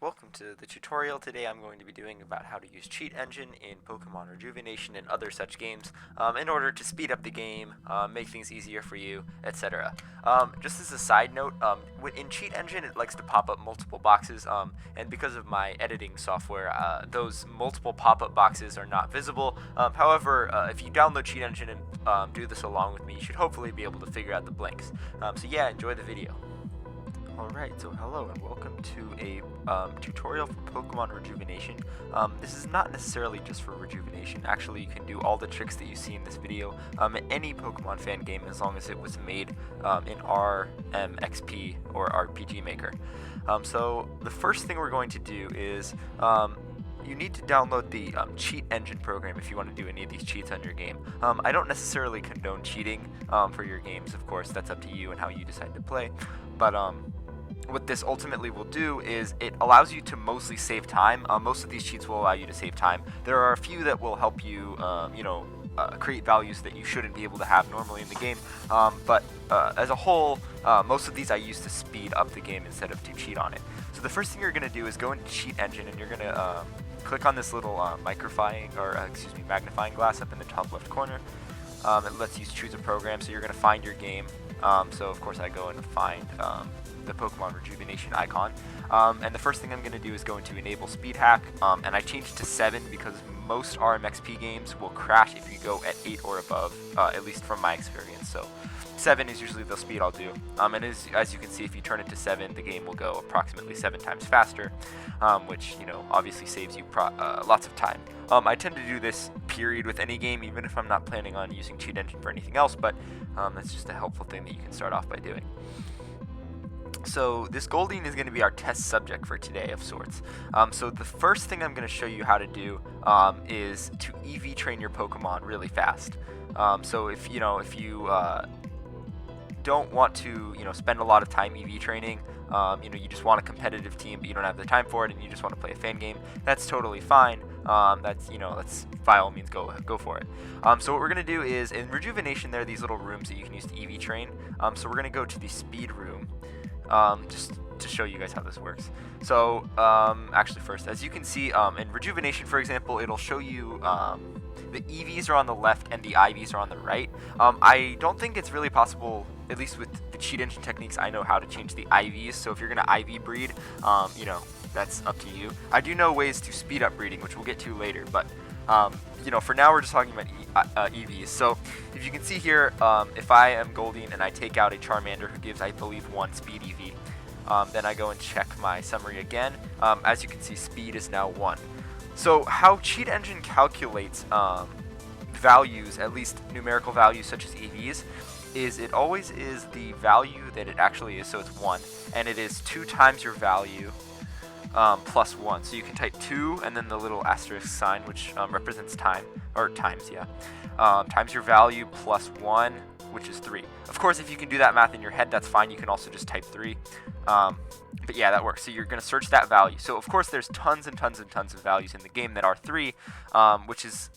welcome to the tutorial. Today I'm going to be doing about how to use Cheat Engine in Pokemon Rejuvenation and other such games in order to speed up the game, make things easier for you, etc. Just as a side note, in Cheat Engine it likes to pop up multiple boxes, and because of my editing software, those multiple pop-up boxes are not visible. However, if you download Cheat Engine and do this along with me, you should hopefully be able to figure out the blinks. So yeah, enjoy the video. Alright, so hello and welcome to a tutorial for Pokemon Rejuvenation. This is not necessarily just for Rejuvenation. Actually, you can do all the tricks that you see in this video in any Pokemon fan game as long as it was made in RMXP or RPG Maker. So the first thing we're going to do is you need to download the Cheat Engine program if you want to do any of these cheats on your game. I don't necessarily condone cheating for your games, of course. That's up to you and how you decide to play. But what this ultimately will do is it allows you to mostly save time. Most of these cheats will allow you to save time. There are a few that will help you, create values that you shouldn't be able to have normally in the game. But as a whole, most of these I use to speed up the game instead of to cheat on it. So the first thing you're going to do is go into Cheat Engine and you're going to click on this little magnifying glass up in the top left corner. It lets you choose a program, so you're going to find your game. So of course I go and find the Pokemon Rejuvenation icon. And the first thing I'm going to do is go into Enable Speed Hack, and I changed to 7 because most RMXP games will crash if you go at 8 or above, at least from my experience. So 7 is usually the speed I'll do, and as you can see, if you turn it to 7, the game will go approximately 7 times faster, which obviously saves you lots of time. I tend to do this period with any game, even if I'm not planning on using Cheat Engine for anything else, but that's just a helpful thing that you can start off by doing. So this Goldeen is going to be our test subject for today of sorts. So the first thing I'm going to show you how to do is to EV train your Pokemon really fast. So if you don't want to spend a lot of time EV training, you just want a competitive team but you don't have the time for it and you just want to play a fan game, that's totally fine. That's by all means go for it. So what we're going to do is, in Rejuvenation there are these little rooms that you can use to EV train. So we're going to go to the speed room, just to show you guys how this works. So actually first, as you can see in Rejuvenation, for example, it'll show you the EVs are on the left and the IVs are on the right. I don't think it's really possible, at least with the Cheat Engine techniques I know, how to change the IVs. So if you're going to IV breed, that's up to you. I do know ways to speed up breeding, which we'll get to later, but for now we're just talking about EVs. So if you can see here, if I am Goldeen and I take out a Charmander who gives, I believe, 1 speed EV, then I go and check my summary again. As you can see, speed is now 1. So how Cheat Engine calculates values, at least numerical values such as EVs, is it always is the value that it actually is, so it's 1, and it is 2 times your value plus 1. So you can type 2 and then the little asterisk sign, which represents time, or times, times your value plus 1, which is 3. Of course, if you can do that math in your head, that's fine. You can also just type 3. But yeah, that works. So you're going to search that value. So of course, there's tons and tons and tons of values in the game that are 3, which is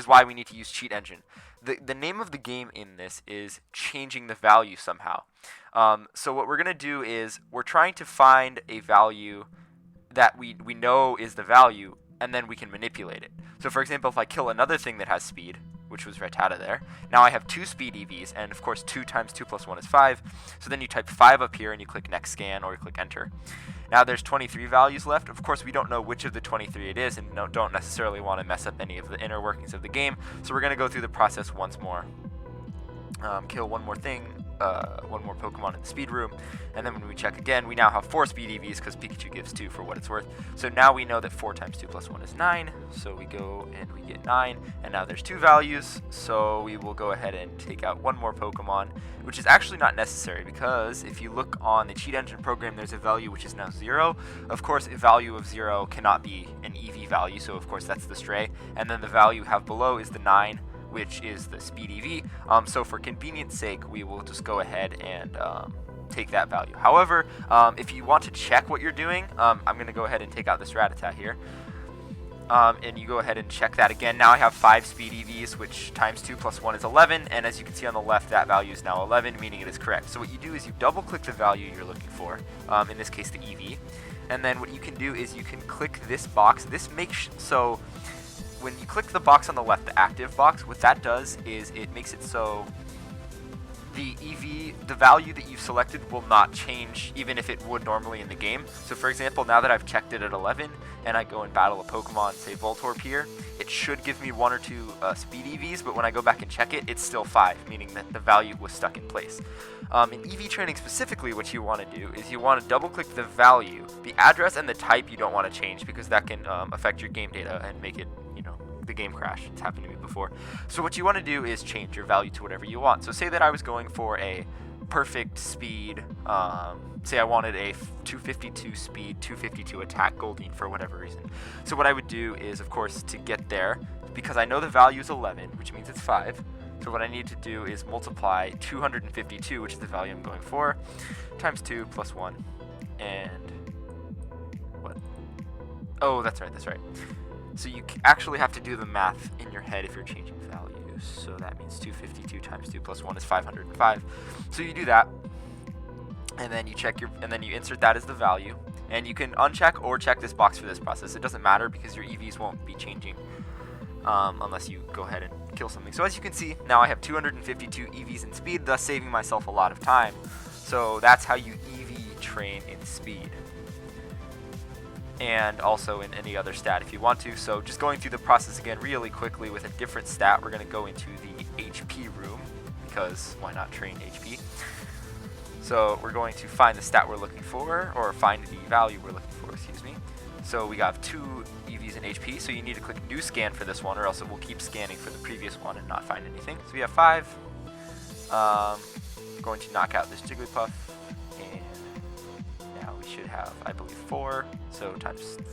why we need to use Cheat Engine. The name of the game in this is changing the value somehow. So what we're going to do is we're trying to find a value that we know is the value, and then we can manipulate it. So for example, if I kill another thing that has speed, which was Rattata there, now I have 2 speed EVs, and of course 2 times 2 plus 1 is 5. So then you type 5 up here and you click next scan or you click enter. Now there's 23 values left. Of course we don't know which of the 23 it is and don't necessarily want to mess up any of the inner workings of the game. So we're going to go through the process once more. Kill one more thing, one more Pokemon in the speed room, and then when we check again, we now have 4 speed EVs because Pikachu gives 2 for what it's worth. So now we know that 4 times 2 plus 1 is 9, so we go and we get 9, and now there's 2 values, so we will go ahead and take out one more Pokemon, which is actually not necessary because if you look on the Cheat Engine program, there's a value which is now 0. Of course, a value of 0 cannot be an EV value, so of course that's the stray, and then the value you have below is the 9, which is the speed EV. So for convenience sake, we will just go ahead and take that value. However, if you want to check what you're doing, I'm going to go ahead and take out this Rattata here. And you go ahead and check that again. Now I have 5 speed EVs, which times 2 plus 1 is 11. And as you can see on the left, that value is now 11, meaning it is correct. So what you do is you double click the value you're looking for, in this case the EV. And then what you can do is you can click this box. This makes so when you click the box on the left, the active box, what that does is it makes it so the the value that you've selected will not change even if it would normally in the game. So for example, now that I've checked it at 11 and I go and battle a Pokemon, say Voltorb here, it should give me 1 or 2 speed EVs, but when I go back and check it, it's still 5, meaning that the value was stuck in place. In EV training specifically, what you want to do is you want to double click the value, the address and the type you don't want to change because that can affect your game data and make it, the game crash. It's happened to me before. So what you want to do is change your value to whatever you want. So say that I was going for a perfect speed, say I wanted a 252 speed, 252 attack Goldeen for whatever reason. So what I would do is, of course, to get there, because I know the value is 11, which means it's 5, so what I need to do is multiply 252, which is the value I'm going for, times 2 plus 1, and what? Oh, that's right. So you actually have to do the math in your head if you're changing values. So that means 252 times 2 plus 1 is 505. So you do that, and then you you insert that as the value, and you can uncheck or check this box for this process. It doesn't matter because your EVs won't be changing unless you go ahead and kill something. So as you can see, now I have 252 EVs in speed, thus saving myself a lot of time. So that's how you EV train in speed. And also in any other stat if you want to. So just going through the process again really quickly with a different stat, we're going to go into the HP room, because why not train HP? So we're going to find the stat we're looking for, or find the value we're looking for, excuse me. So we have 2 EVs in HP, so you need to click new scan for this one, or else it will keep scanning for the previous one and not find anything. So we have 5. Going to knock out this Jigglypuff, and now we should have, I believe, 4. So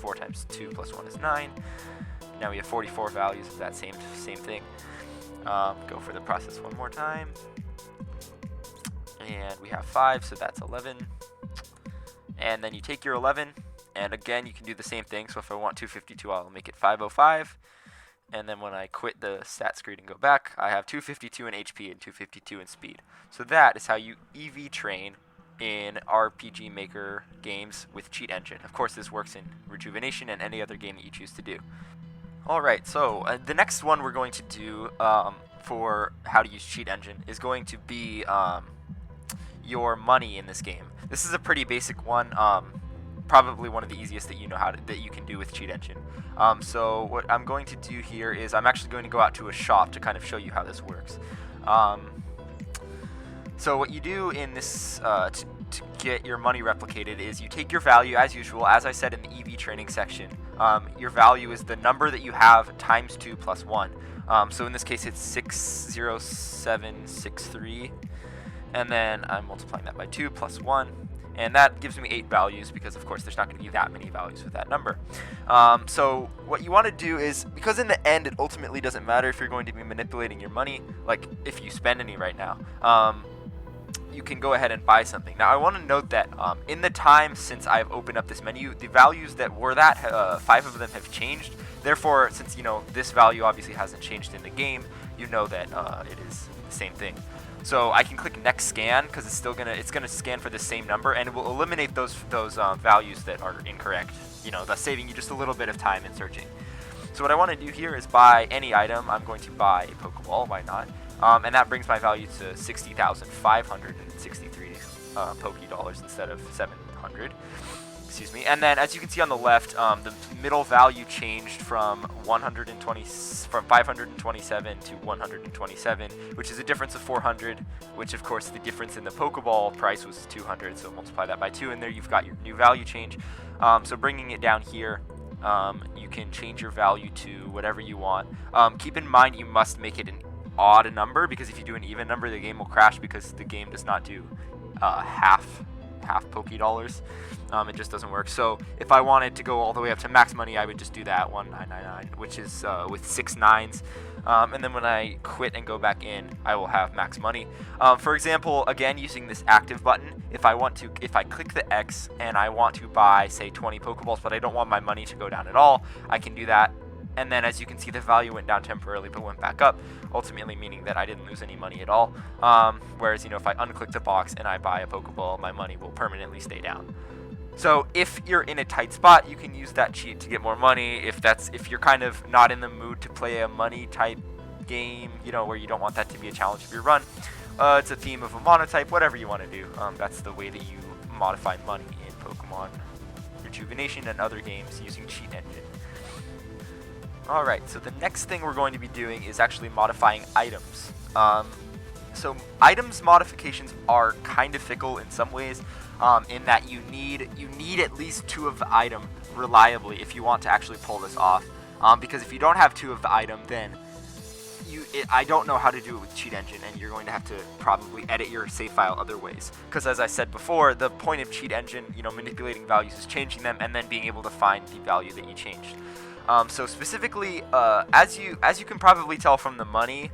4 times 2 plus 1 is 9. Now we have 44 values of that same thing. Go for the process one more time. And we have 5, so that's 11. And then you take your 11, and again you can do the same thing. So if I want 252, I'll make it 505. And then when I quit the stat screen and go back, I have 252 in HP and 252 in speed. So that is how you EV train in RPG Maker games with Cheat Engine. Of course, this works in Rejuvenation and any other game that you choose to do. Alright, so the next one we're going to do for how to use Cheat Engine is going to be your money in this game. This is a pretty basic one, probably one of the easiest that you can do with Cheat Engine. So what I'm going to do here is I'm actually going to go out to a shop to kind of show you how this works. So what you do in this to get your money replicated is you take your value as usual, as I said in the EV training section. Your value is the number that you have times 2 plus 1. So in this case it's 60763, and then I'm multiplying that by 2 plus 1, and that gives me 8 values because of course there's not going to be that many values with that number. So what you want to do is, because in the end it ultimately doesn't matter if you're going to be manipulating your money, like if you spend any right now, you can go ahead and buy something. Now I want to note that in the time since I've opened up this menu, the values that were 5 of them have changed. Therefore, since this value obviously hasn't changed in the game, you know that it is the same thing. So I can click next scan because it's gonna scan for the same number, and it will eliminate those values that are incorrect. Thus saving you just a little bit of time in searching. So what I want to do here is buy any item. I'm going to buy a Pokeball. Why not? And that brings my value to 60,563 Poké Dollars instead of 700. Excuse me. And then, as you can see on the left, the middle value changed from 527 to 127, which is a difference of 400. Which, of course, the difference in the Pokeball price was 200. So multiply that by 2, and there you've got your new value change. So bringing it down here, you can change your value to whatever you want. Keep in mind you must make it an odd number, because if you do an even number, the game will crash because the game does not do half Poké Dollars. It just doesn't work. So if I wanted to go all the way up to max money, I would just do that 1999, which is with 6 9s. And then when I quit and go back in, I will have max money. For example, again using this active button, if I click the X and I want to buy, say, 20 Pokeballs, but I don't want my money to go down at all, I can do that. And then, as you can see, the value went down temporarily but went back up, ultimately meaning that I didn't lose any money at all. Whereas, if I unclick the box and I buy a Pokeball, my money will permanently stay down. So if you're in a tight spot, you can use that cheat to get more money. If you're kind of not in the mood to play a money type game, where you don't want that to be a challenge of your run, it's a theme of a monotype, whatever you want to do. That's the way that you modify money in Pokemon Rejuvenation and other games using Cheat Engine. Alright, so the next thing we're going to be doing is actually modifying items. So items modifications are kind of fickle in some ways, in that you need at least 2 of the item reliably if you want to actually pull this off. Because if you don't have 2 of the item, then I don't know how to do it with Cheat Engine, and you're going to have to probably edit your save file other ways. Because as I said before, the point of Cheat Engine, manipulating values is changing them and then being able to find the value that you changed. So specifically, as you can probably tell from the money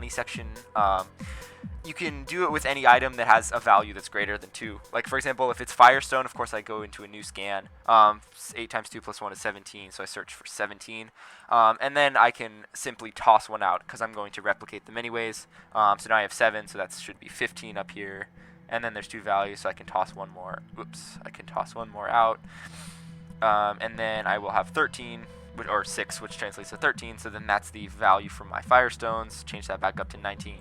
section, you can do it with any item that has a value that's greater than 2. Like, for example, if it's Firestone, of course I go into a new scan. 8 times 2 plus 1 is 17, so I search for 17. And then I can simply toss one out, because I'm going to replicate them anyways. So now I have 7, so that should be 15 up here. And then there's 2 values, so I can toss one more. Oops, I can toss one more out. And then I will have 13. Or 6, which translates to 13, so then that's the value for my Firestones. Change that back up to 19.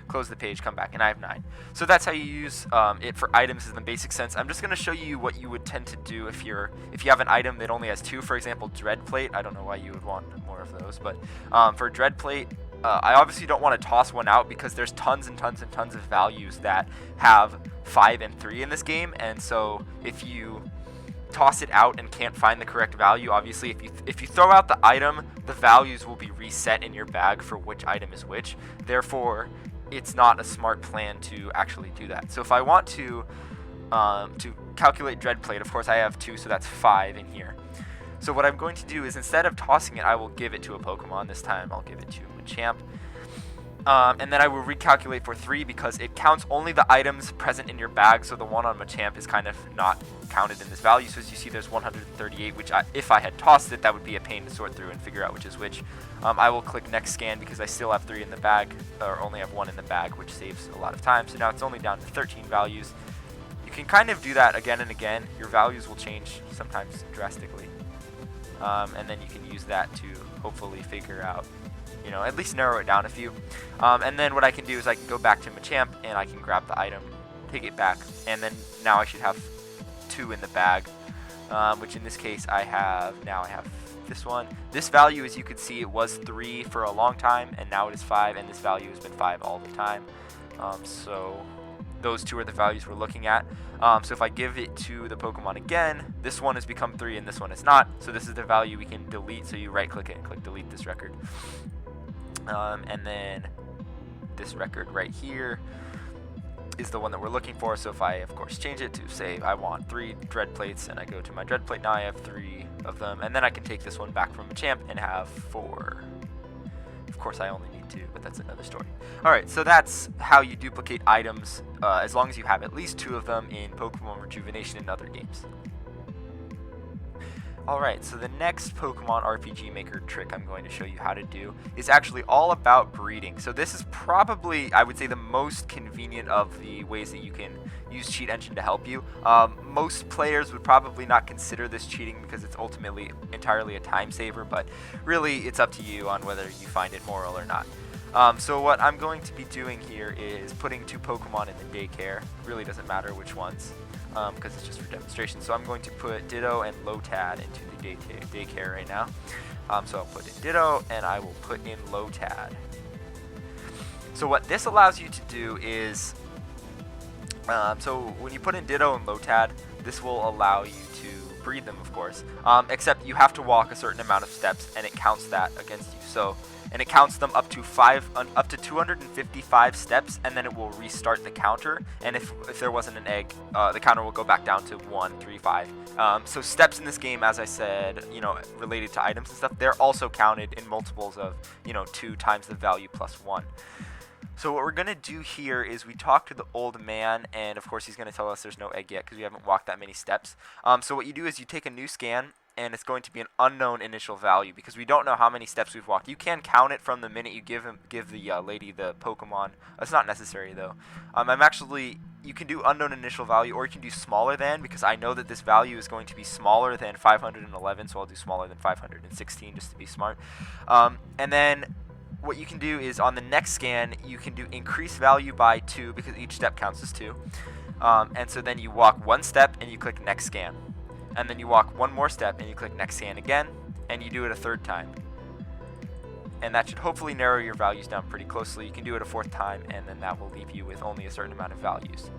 Close the page, come back, and I have 9. So that's how you use it for items in the basic sense. I'm just going to show you what you would tend to do if you have an item that only has 2, for example, Dread Plate. I don't know why you would want more of those, but for Dread Plate, I obviously don't want to toss one out because there's tons and tons and tons of values that have 5 and 3 in this game, and so if you toss it out and can't find the correct value, obviously if you throw out the item, the values will be reset in your bag for which item is which. Therefore, it's not a smart plan to actually do that. So if I want to calculate Dread Plate, of course I have 2, so that's 5 in here. So what I'm going to do is, instead of tossing it, I will give it to a Pokemon. This time I'll give it to Machamp. And then I will recalculate for 3 because it counts only the items present in your bag, so the one on Machamp is kind of not counted in this value. So as you see, there's 138, which if I had tossed it, that would be a pain to sort through and figure out which is which. I will click next scan because I still have 3 in the bag, or only have 1 in the bag, which saves a lot of time. So now it's only down to 13 values. You can kind of do that again and again. Your values will change sometimes drastically. And then you can use that to hopefully figure out, at least narrow it down a few. And then what I can do is I can go back to Machamp and I can grab the item, take it back, and then now I should have 2 in the bag, which in this case I have this one. This value, as you can see, it was 3 for a long time, and now it is 5, and this value has been 5 all the time. So those 2 are the values we're looking at. So if I give it to the Pokemon again, this one has become 3 and this one is not. So this is the value we can delete. So you right click it and click delete this record. And then this record right here is the one that we're looking for. So if I, of course, change it to say I want 3 Dread Plates, and I go to my Dread Plate, now I have 3 of them, and then I can take this one back from Machamp and have 4. Of course, I only need 2, but that's another story. Alright, so that's how you duplicate items, as long as you have at least 2 of them in Pokemon Rejuvenation and other games. Alright, so the next Pokemon RPG Maker trick I'm going to show you how to do is actually all about breeding. So this is probably, I would say, the most convenient of the ways that you can use Cheat Engine to help you. Most players would probably not consider this cheating because it's ultimately entirely a time saver, but really it's up to you on whether you find it moral or not. So what I'm going to be doing here is putting 2 Pokemon in the daycare. Really doesn't matter which ones, because it's just for demonstration. So I'm going to put Ditto and Lotad into the daycare right now. So I'll put in Ditto and I will put in Lotad. So what this allows you to do is, so when you put in Ditto and Lotad, this will allow you to breed them, of course. Except you have to walk a certain amount of steps, and it counts that against you. So, and it counts them up to 255 steps, and then it will restart the counter. And if there wasn't an egg, the counter will go back down to 1, 3, 5. So steps in this game, as I said, related to items and stuff, they're also counted in multiples of 2 times the value plus 1. So what we're going to do here is we talk to the old man, and of course he's going to tell us there's no egg yet because we haven't walked that many steps. So what you do is you take a new scan, and it's going to be an unknown initial value because we don't know how many steps we've walked. You can count it from the minute you give the lady the Pokemon. It's not necessary though. I'm actually you can do unknown initial value, or you can do smaller than, because I know that this value is going to be smaller than 511, so I'll do smaller than 516 just to be smart. And then what you can do is on the next scan, you can do increase value by 2, because each step counts as 2. And so then you walk 1 step and you click next scan. And then you walk 1 more step and you click next scan again, and you do it a 3rd time. And that should hopefully narrow your values down pretty closely. You can do it a 4th time, and then that will leave you with only a certain amount of values.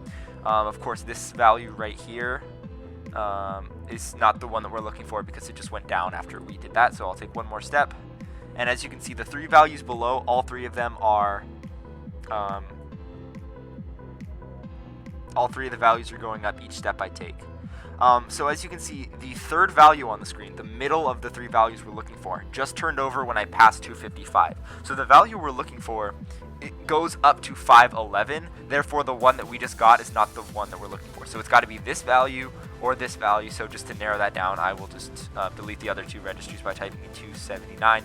Of course, this value right here is not the one that we're looking for, because it just went down after we did that. So I'll take 1 more step. And as you can see, the 3 values below, all 3 of them are, all 3 of the values are going up each step I take. So as you can see, the 3rd value on the screen, the middle of the 3 values we're looking for, just turned over when I passed 255. So the value we're looking for, it goes up to 511. Therefore, the one that we just got is not the one that we're looking for. So it's got to be this value or this value. So just to narrow that down, I will just delete the other 2 registries by typing in 279.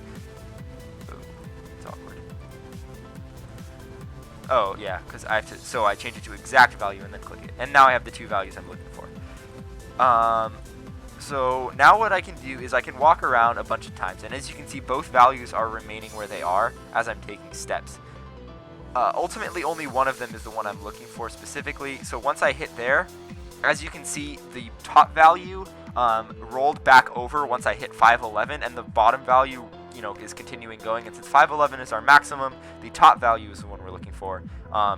Oh, it's awkward. Oh yeah, because I have to. So I change it to exact value and then click it, and now I have the 2 values I'm looking for. So now what I can do is I can walk around a bunch of times, and as you can see, both values are remaining where they are as I'm taking steps. Ultimately, only one of them is the one I'm looking for specifically. So once I hit there, as you can see, the top value rolled back over once I hit 511, and the bottom value, is continuing going. And since 511 is our maximum, the top value is the one we're looking for.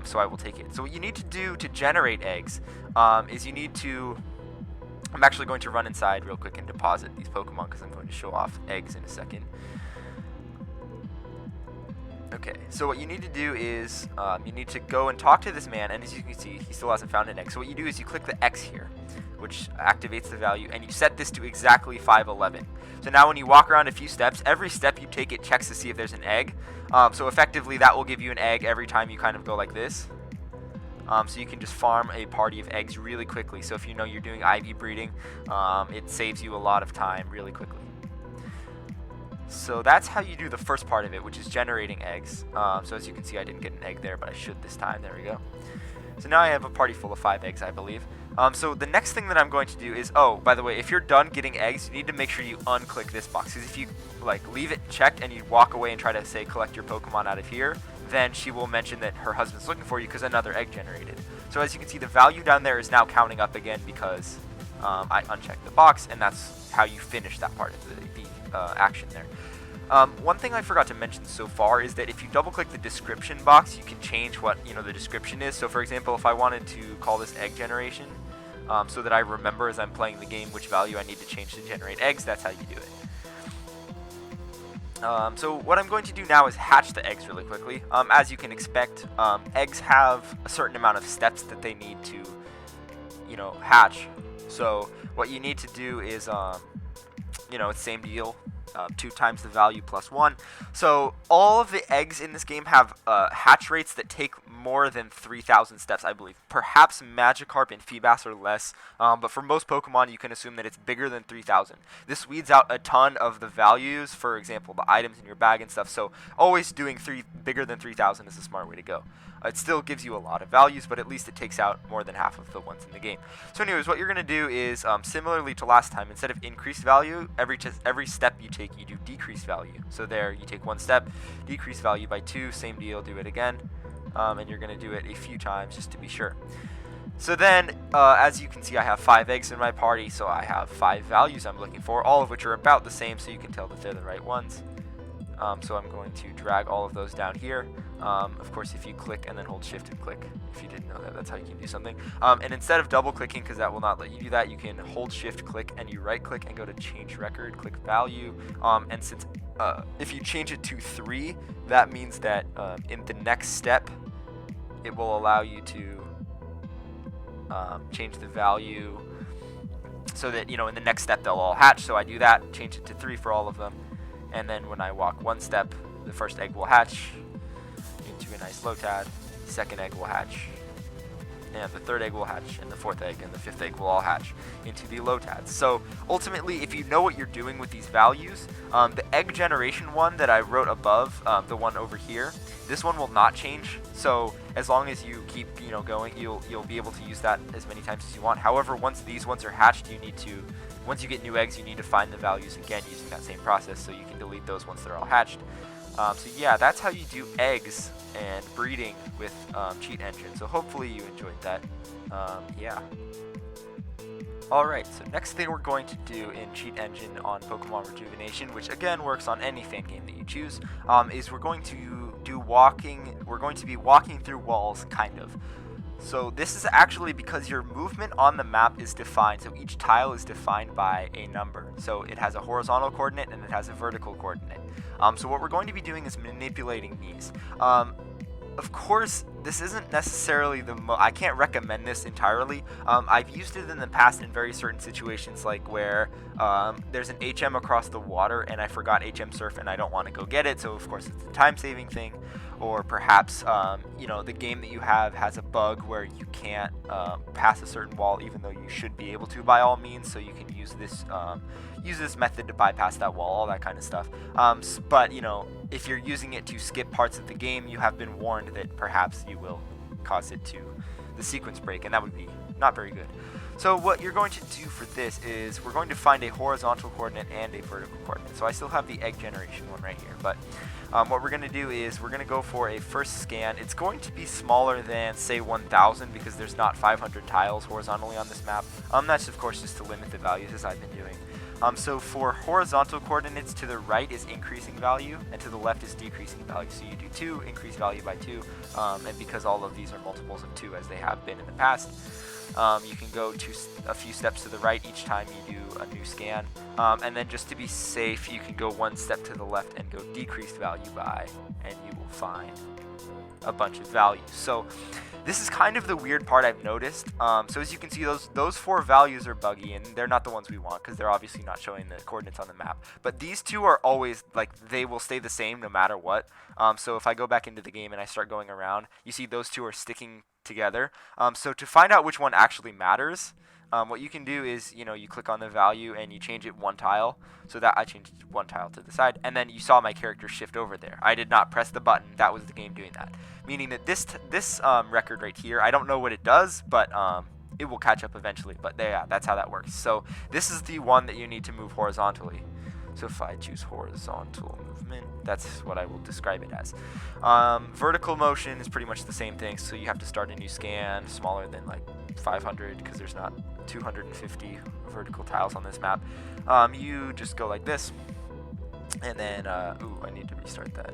So I will take it. So what you need to do to generate eggs is you need to. I'm actually going to run inside real quick and deposit these Pokemon, because I'm going to show off eggs in a second. Okay, so what you need to do is you need to go and talk to this man, and as you can see, he still hasn't found an egg. So what you do is you click the X here, which activates the value, and you set this to exactly 511. So now when you walk around a few steps, every step you take, it checks to see if there's an egg. So effectively, that will give you an egg every time you kind of go like this. So you can just farm a party of eggs really quickly. So if you know you're doing IV breeding, it saves you a lot of time really quickly. So that's how you do the first part of it, which is generating eggs. So as you can see, I didn't get an egg there, but I should this time. There we go. So now I have a party full of 5 eggs, I believe. So the next thing that I'm going to do is, oh, by the way, if you're done getting eggs, you need to make sure you unclick this box. Because if you leave it checked and you walk away and try to say collect your Pokemon out of here, then she will mention that her husband's looking for you because another egg generated. So as you can see, the value down there is now counting up again because I unchecked the box, and that's how you finish that part of the action there. One thing I forgot to mention so far is that if you double click the description box, you can change what the description is. So for example, if I wanted to call this egg generation, so that I remember as I'm playing the game which value I need to change to generate eggs, that's how you do it. So what I'm going to do now is hatch the eggs really quickly. As you can expect, eggs have a certain amount of steps that they need to, hatch. So what you need to do is, it's same deal. 2 times the value plus 1. So all of the eggs in this game have hatch rates that take more than 3,000 steps, I believe. Perhaps Magikarp and Feebas are less, but for most Pokemon, you can assume that it's bigger than 3,000. This weeds out a ton of the values, for example, the items in your bag and stuff. So always doing bigger than 3,000 is a smart way to go. It still gives you a lot of values, but at least it takes out more than half of the ones in the game. So anyways, what you're going to do is, similarly to last time, instead of increased value, every step you take, you do decreased value. So there, you take 1 step, decrease value by 2, same deal, do it again, and you're going to do it a few times just to be sure. So then, as you can see, I have 5 eggs in my party, so I have 5 values I'm looking for, all of which are about the same, so you can tell that they're the right ones. So I'm going to drag all of those down here. Of course, if you click and then hold shift and click, if you didn't know that, that's how you can do something. And instead of double clicking, because that will not let you do that, you can hold shift click and you right click and go to change record, click value. And since if you change it to 3, that means that in the next step, it will allow you to change the value so that, in the next step they'll all hatch. So I do that, change it to 3 for all of them. And then when I walk 1 step, the first egg will hatch into a nice Lotad. The second egg will hatch. and the third egg will hatch, and the fourth egg and the fifth egg will all hatch into the Lotads. So ultimately, if you know what you're doing with these values, the egg generation one that I wrote above, the one over here, this one will not change. So as long as you keep going, you'll be able to use that as many times as you want. However, once these ones are hatched, once you get new eggs, you need to find the values again using that same process, so you can delete those once they're all hatched. So yeah, that's how you do eggs and breeding with Cheat Engine. So hopefully you enjoyed that. Yeah. Alright, so next thing we're going to do in Cheat Engine on Pokemon Rejuvenation, which again works on any fan game that you choose, is we're going to be walking through walls, kind of. So this is actually because your movement on the map is defined, so each tile is defined by a number. So it has a horizontal coordinate and it has a vertical coordinate. So what we're going to be doing is manipulating these. Of course, this isn't necessarily I can't recommend this entirely. I've used it in the past in very certain situations, like where there's an HM across the water and I forgot HM Surf and I don't want to go get it, so of course it's a time-saving thing. Or perhaps, the game that you have has a bug where you can't pass a certain wall, even though you should be able to by all means, so you can use this method to bypass that wall, all that kind of stuff. But, if you're using it to skip parts of the game, you have been warned that perhaps you will cause it to the sequence break, and that would be not very good. So what you're going to do for this is we're going to find a horizontal coordinate and a vertical coordinate. So I still have the egg generation one right here, but what we're going to do is we're going to go for a first scan. It's going to be smaller than, say, 1,000 because there's not 500 tiles horizontally on this map. That's, of course, just to limit the values as I've been doing. So for horizontal coordinates, to the right is increasing value, and to the left is decreasing value. So you do 2, increase value by 2, and because all of these are multiples of 2 as they have been in the past, you can go a few steps to the right each time you do a new scan. And then just to be safe, you can go 1 step to the left and go decrease value by, and you will find a bunch of values. So this is kind of the weird part I've noticed. So as you can see, those 4 values are buggy, and they're not the ones we want because they're obviously not showing the coordinates on the map. But these 2 are always, they will stay the same no matter what. So if I go back into the game and I start going around, you see those 2 are sticking together. So to find out which one actually matters, what you can do is, you click on the value and you change it 1 tile. So that I changed 1 tile to the side, and then you saw my character shift over there. I did not press the button. That was the game doing that. Meaning that this record right here, I don't know what it does, but it will catch up eventually. But yeah, that's how that works. So this is the one that you need to move horizontally. So if I choose horizontal movement, that's what I will describe it as. Vertical motion is pretty much the same thing. So you have to start a new scan smaller than 500 because there's not 250 vertical tiles on this map. You just go like this, and then I need to restart that.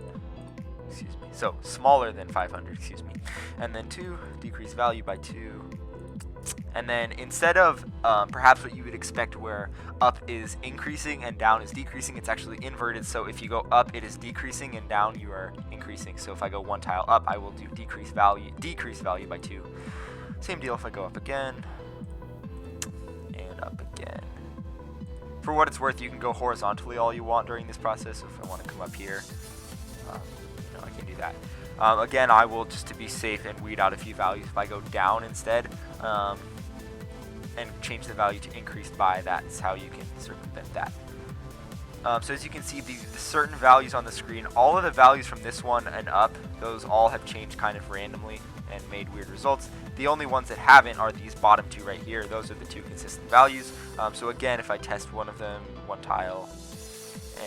Excuse me. So smaller than 500, excuse me. And then 2, decrease value by 2. And then instead of perhaps what you would expect where up is increasing and down is decreasing, it's actually inverted. So if you go up, it is decreasing, and down you are increasing. So if I go 1 tile up, I will do decrease value by 2. Same deal if I go up again and up again. For what it's worth, you can go horizontally all you want during this process. So if I want to come up here, I can do that. Again, I will, just to be safe and weed out a few values, if I go down instead and change the value to increased by, that's how you can circumvent that. So as you can see, the certain values on the screen, all of the values from this one and up, those all have changed kind of randomly and made weird results. The only ones that haven't are these bottom 2 right here. Those are the 2 consistent values. So again, if I test one of them, 1 tile,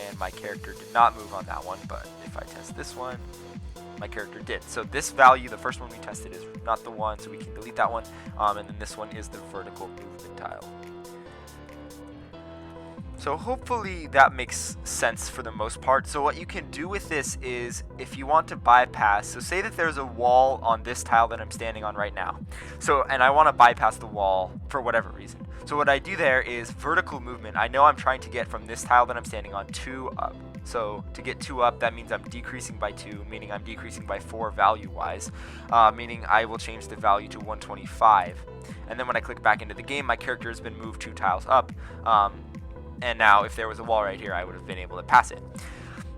and my character did not move on that one, but if I test this one, my character did. So this value, the first one we tested, is not the one, so we can delete that one. And then this one is the vertical movement tile. So hopefully that makes sense for the most part. So what you can do with this is, if you want to bypass, so say that there's a wall on this tile that I'm standing on right now. And I want to bypass the wall for whatever reason. So what I do there is vertical movement. I know I'm trying to get from this tile that I'm standing on 2 up. So to get 2 up, that means I'm decreasing by 2, meaning I'm decreasing by 4 value-wise, meaning I will change the value to 125. And then when I click back into the game, my character has been moved 2 tiles up. And now if there was a wall right here, I would have been able to pass it.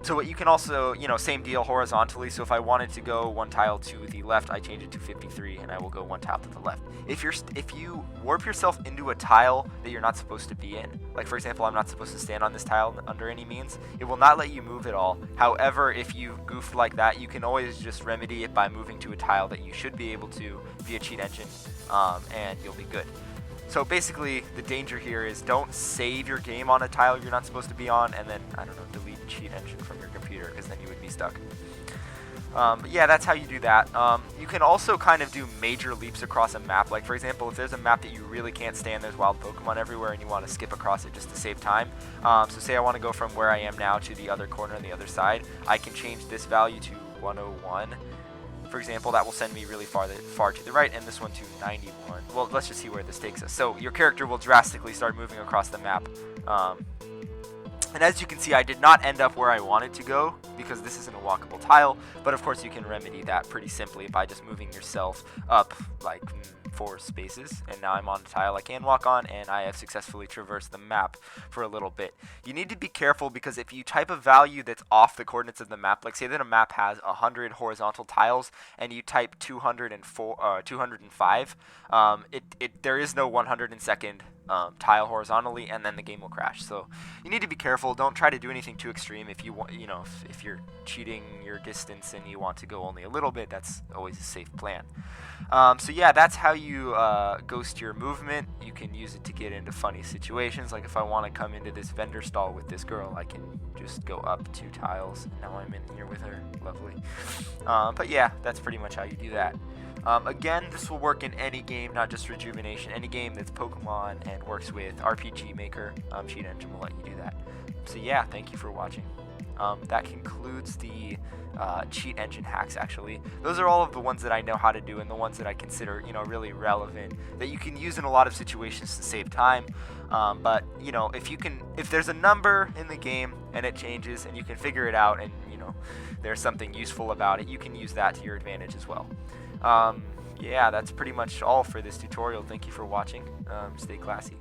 So what you can also, same deal horizontally. So if I wanted to go one tile to the left, I change it to 53, and I will go one tile to the left. If you warp yourself into a tile that you're not supposed to be in, like for example, I'm not supposed to stand on this tile under any means, it will not let you move at all. However, if you goof like that, you can always just remedy it by moving to a tile that you should be able to via cheat engine, and you'll be good. So basically, the danger here is don't save your game on a tile you're not supposed to be on, and then, I don't know, delete cheat engine from your computer, because then you would be stuck. But yeah, that's how you do that. You can also kind of do major leaps across a map. Like, for example, if there's a map that you really can't stand, there's wild Pokemon everywhere, and you want to skip across it just to save time. So say I want to go from where I am now to the other corner on the other side. I can change this value to 101. For example, that will send me really far to the right, and this one to 91. Well, let's just see where this takes us. So your character will drastically start moving across the map. And as you can see, I did not end up where I wanted to go because this isn't a walkable tile, but of course you can remedy that pretty simply by just moving yourself up like 4 spaces, and now I'm on a tile I can walk on, and I have successfully traversed the map for a little bit. You need to be careful because if you type a value that's off the coordinates of the map, like say that a map has 100 horizontal tiles and you type 205, there is no 102nd tile horizontally, and then the game will crash. So you need to be careful. Don't try to do anything too extreme. If you want, if you're cheating your distance and you want to go only a little bit, that's always a safe plan. So yeah, that's how you ghost your movement. You can use it to get into funny situations. Like if I want to come into this vendor stall with this girl, I can just go up 2 tiles. Now I'm in here with her. Lovely. But yeah, that's pretty much how you do that. Again, this will work in any game, not just Rejuvenation. Any game that's Pokemon and works with RPG Maker, Cheat Engine will let you do that. So yeah, thank you for watching. That concludes the cheat engine hacks, actually. Those are all of the ones that I know how to do and the ones that I consider, really relevant, that you can use in a lot of situations to save time. But, if there's a number in the game and it changes and you can figure it out and, there's something useful about it, you can use that to your advantage as well. Yeah, that's pretty much all for this tutorial. Thank you for watching. Stay classy.